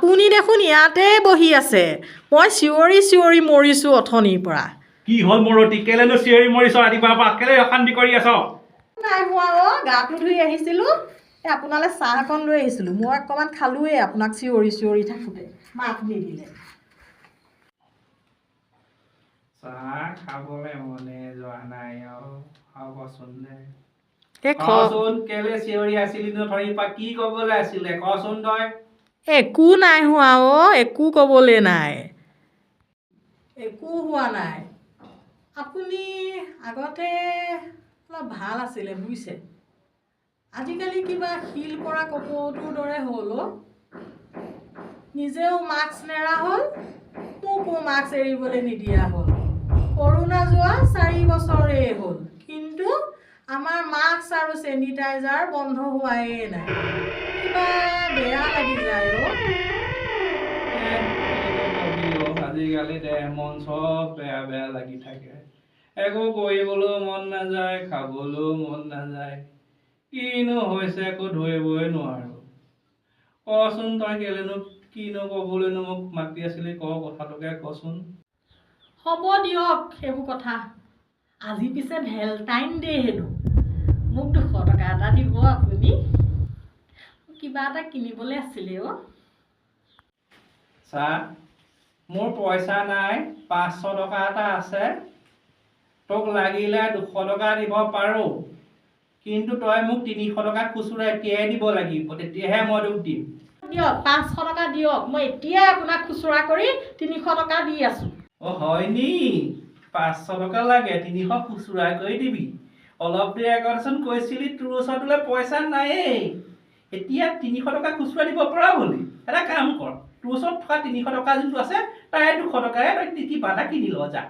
আপুনি দেখোন ইয়াতে বহি আছে মই চিঞৰি চিঞৰি মৰিছোঁ অথনিৰ পৰা কি হ'ল মৰতি কেলেনো চিঞৰি মৰিছ ৰাতিপুৱাৰ পৰা কেলে অশান্তি কৰি আছ নাই হোৱা গাটো ধুই আহিছিলোঁ আপোনালৈ চাহ অকণ লৈ আহিছিলোঁ মই অকণমান খালোঁৱেই আপোনাক চিঞৰি চিঞৰি থাকোঁতে মাত নিদিলে চাহ খাবলৈ মনে যোৱা নাই হ'বচোন দে এই কচোন কেলে চিঞৰি আছিলি নথনিৰ পৰা কি ক'বলৈ আছিলে কচোন তই একো নাই হোৱা একো ক'বলৈ নাই একো হোৱা নাই আপুনি আগতে অলপ ভাল আছিলে বুজিছে আজিকালি কিবা শিল পৰা কপৌটোৰ দৰে হ'ল নিজেও মাস্ক নেৰা হ'ল মোকো মাস্ক এৰিবলৈ নিদিয়া হ'ল কৰোণা যোৱা 4 বছৰেই হ'ল কিন্তু আমাৰ মাস্ক আৰু চেনিটাইজাৰ বন্ধ হোৱাই নাই কিবা বেয়া লাগি যায় আজিকালি দেহ মন চব বেয়া বেয়া লাগি থাকে একো কৰিবলৈও মন নাযায় খাবলৈও মন নাযায় কিনো হৈছে একো ধৰিবই নোৱাৰো কচোন তই কেলেনো কিনো ক'বলৈনো মোক মাতি আছিলি ক কথাটোকে কচোন হ'ব দিয়ক সেইবোৰ কথা আজি পিছে ভেলেণ্টাইন ডে হেনো মোক 200 টকা এটা দিব আপুনি কিবা এটা কিনিবলৈ আছিলে চা মোৰ পইচা নাই 500 টকা এটা আছে তোক লাগিলে 200 টকা দিব পাৰো কিন্তু তই মোক 300 টকা খুচুৰা এতিয়াই দিব লাগিব তেতিয়াহে মই তোক দিম দিয়ক 500 টকা দিয়ক মই এতিয়াই আপোনাক খুচুৰা কৰি 300 টকা দি আছোঁ হয় নি 500 টকা লাগে 300 খুচুৰা কৰি দিবি অলপ দেৰি আগতচোন কৈছিলি তোৰ ওচৰতলৈ পইচা নায়েই এতিয়া 300 টকা খুচুৰা দিব পৰা হ'লি এটা কাম কৰ তোৰ ওচৰত থকা 300 টকা যোনটো আছে তাৰে 200 টকাৰে তই কিবা এটা কিনি ল যা